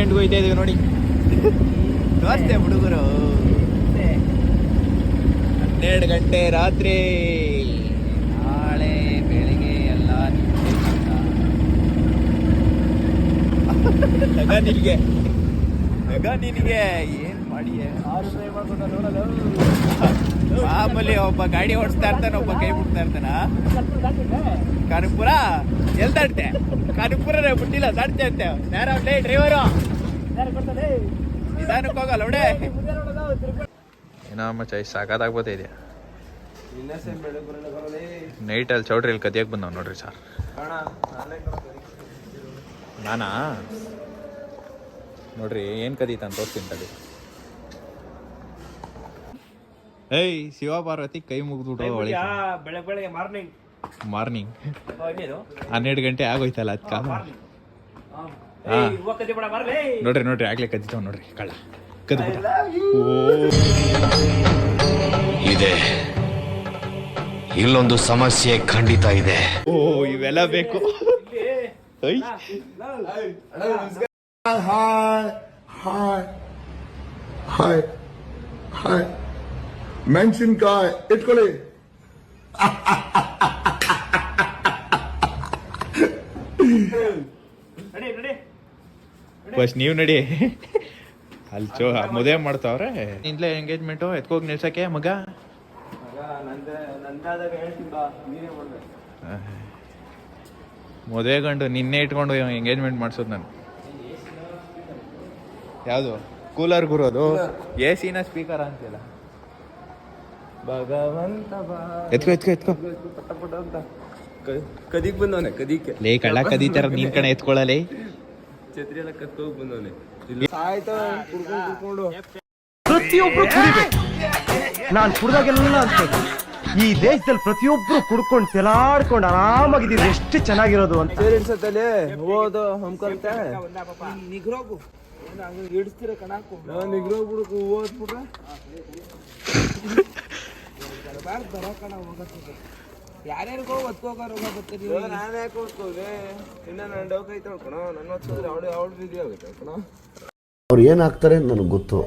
ಪಾಯಿಂಟ್ಗೆ ಹೋಯ್ತಾ ಇದೀವಿ ನೋಡಿ. ತೋರಿಸ್ತೆ ಹುಡುಗರು. 12 ಗಂಟೆ ರಾತ್ರಿ. ನಾಳೆ ಬೆಳಿಗ್ಗೆ ಎಲ್ಲ ನಿನಗೆ ಏನ್ ಮಾಡಿ ಮಾಮೂಲಿ ಒಬ್ಬ ಗಾಡಿ ಓಡಿಸ್ತಾ ಇರ್ತಾನೆ, ಒಬ್ಬ ಕೈ ಬಿಡ್ತಾ ಇರ್ತಾನ. ಕನಕಪುರ ಎಲ್ಲಿ ದಾಡ್ತೆ? ಕನಕಪುರ ಬಿಟ್ಟಿಲ್ಲ, ದಾಡ್ತೆ ಅಂತೆ. ಯಾರೇ ಡ್ರೈವರು ನಿಧಾನಕ್ಕೆ ಹೋಗಲ್ಲ ಹೊಡೆ. ಏನೋ ಮಚ್ಚ ಸಾಕಾಗ್ಬೋತಾ ಇದೆಯಾ ನೈಟಲ್ಲಿ ಚೌಟ್ರಿಯಲ್ಲಿ ಕದಿಯಕ್ಕೆ ಬಂದವ್ ನೋಡ್ರಿ ಸರ್. ನಾನಾ ನೋಡ್ರಿ ಏನು ಕದೀತಾನೆ ತೋರಿಸ್ತೀನಿ ತಡಿ. ಏಯ್ ಶಿವ ಪಾರ್ವತಿ ಕೈ ಮುಗಿದ್ಬಿಟ್ಟು ಬೆಳಗ್ಗೆ ಮಾರ್ನಿಂಗ್ 12 ಗಂಟೆ ಆಗೋಯ್ತಲ್ಲ ಅದಕ್ಕ. ನೋಡ್ರಿ ಆಗ್ಲೇ ಕದಿತಾವ ನೋಡ್ರಿ ಕಳ್ಳ ಕದ್ಬಿಟ್ಟ. ಇದೆ ಇಲ್ಲೊಂದು ಸಮಸ್ಯೆ ಖಂಡಿತ ಇದೆ. ಓ ಇವೆಲ್ಲ ಬೇಕು. ಹಾಯ್ ಮೆಣಸಿನ್ಕಾಯಿ ಇಟ್ಕೊಳ್ಳಿ. ಬಸ್ ನೀವು ನಡಿ. ಅಲ್ಲಿ ಮದುವೆ ಮಾಡ್ತಾವ್ರೆ. ಇಂದ್ಲೇ ಎಂಗೇಜ್ಮೆಂಟು ಎತ್ಕೋಗಿ ನಿಲ್ಸಕ್ಕೆ ಮಗ. ಮದುವೆ ಗಂಡು ನಿನ್ನೆ ಇಟ್ಕೊಂಡು ಎಂಗೇಜ್ಮೆಂಟ್ ಮಾಡ್ಸೋದು ನಾನು. ಯಾವುದು ಕೂಲರ್ ಗುರೋದು AC ನ ಸ್ಪೀಕರ್ ಅಂತಿಲ್ಲ. ಭಗವಂತ ಎತ್ಕೋ ಕದಿಕ್ ಬಂದವನೆ. ಕದಿಕ್ಕೆ ಲೇ ಕಳ್ಳ ಕದೀತಾರ ನೀನ್ ಕಣ ಎತ್ಕೊಳ್ಳಲೇ. ಛತ್ರಿ ಎಲ್ಲ ಕತ್ಕೋಗ್ ಬಂದವನೆ. ಕುಡ್ಕೊಂಡು ಪ್ರತಿಯೊಬ್ರು ಕುಡಿಬೇಕು. ನಾನು ಕುಡ್ದಾಗೆಲ್ಲ ಅನ್ಸೋದು ಈ ದೇಶದಲ್ಲಿ ಪ್ರತಿಯೊಬ್ರು ಕುಡ್ಕೊಂಡು ತೆಲಾಡ್ಕೊಂಡು ಆರಾಮಾಗಿದ್ದೀರಿ ಎಷ್ಟು ಚೆನ್ನಾಗಿರೋದು ಅಂತ. ಸೇರಿಡ್ಸತ್ತಲೆ ಓದು ಹಮ್ಕಲ್ತೆ ನಿಗ್ರೋಗು ಇಡಿಸ್ತೀರ ಕಣಾಕು ನಿಗ್ರೋಗ್ ಬಿಡಕು ಓದ್ಬಿಟ್ರೆ ಬರ ಕಣ ಹೋಗತ್ತೆ. ಯಾರ್ಯಾರಿಗೋ ಒತ್ಕೋಗಾರ ಬರ್ತೀರಿ. ನಾನು ಯಾಕೆ ಓದ್ಕೋದೆ? ಇನ್ನ ನನ್ನ ಡೌಕ್ ಐತೆ ಕಣ. ನನ್ನ ಓದ್ಕೋದ್ರೆ ಅವಳು ಬಿಸಿ ಆಗುತ್ತೆ ಕಣ. ಅವ್ರು ಏನಾಗ್ತಾರೆ ನನಗೆ ಗೊತ್ತು,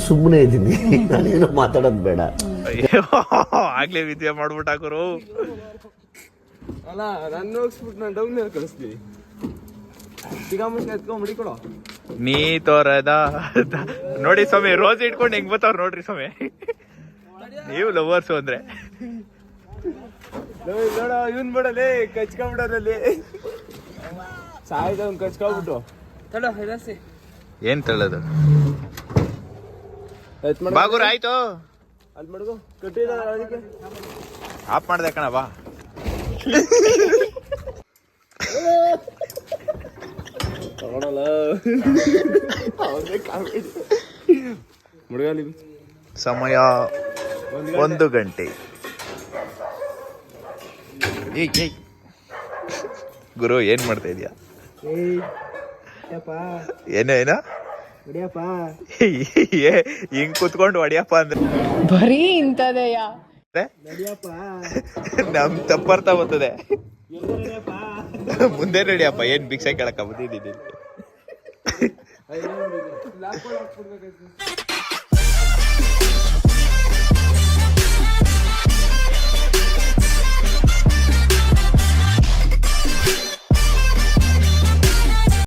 ಸುಮ್ಮನೆ ಇದ್ದೀನಿ, ನಾನೇನು ಮಾತಾಡೋದು ಬೇಡ. ಆಗ್ಲೇ ವಿದ್ಯೆ ಮಾಡ್ಬಿಟ್ಟಾಕರು. ಅಲ್ಲ ನನ್ನ ಹೋಗಿಸ್ಬಿಟ್ಟು ನಾನು ಡೌನ್ ಮೇಲೆ ಕಳಿಸ್ತೀನಿ. ಸಿಗಾಮುಷ್ಕ ಎತ್ಕೊಂಡ್ ಮಡಿಕೊಡೋ. ನೀ ತೋರದ ನೋಡಿ ಸ್ವಾಮಿ, ರೋಸ್ ಇಟ್ಕೊಂಡು ಹೆಂಗ್ ಬರ್ತಾವ್ರ ನೋಡ್ರಿ ಸ್ವಾಮಿ. ನೀವು ಲವರ್ಸು ಅಂದ್ರೆ ನೋಡ ಇವನ್ ಬಿಡಲಿ ಕಚ್ಕೊಂಡ್ಬಿಡೋದಲ್ಲಿ ಸಾಯ್ದವ್ನ್ ಕಚ್ಕೊಂಡ್ಬಿಟ್ಟು ತಡ ಹೆದರ್ಸಿ. ಏನ್ ತಳ್ಳೋದು ಬಾಗುರ್ ಆಯ್ತು. ಅದ್ ಮಡ್ಗು ಕಟ್ಟಿದ ಅದಕ್ಕೆ ಆಫ್ ಮಾಡ್ದೆ ಕಣ ಬಾ. ತಗೊಳಲ್ಲ ಮುಡುಗಲಿ. ಸಮಯ 1 ಗಂಟೆ. ಗುರು ಏನ್ ಮಾಡ್ತಾ ಇದೀಯಾ? ಏನೋ ಹಿಂಗ್ ಕುತ್ಕೊಂಡು ಹೊಡಿಯಪ್ಪ ಅಂದ್ರೆ ಬರೀ ಇಂತದೆಯ ನಮ್ ತಪ್ಪರ್ಥ ಬರ್ತದೆ. ಮುಂದೆ ನಡಿಯಪ್ಪ, ಏನ್ ಭಿಕ್ಷೆ ಕೇಳಕ್ಕ ಬಂದಿದ್ದೀನಿ.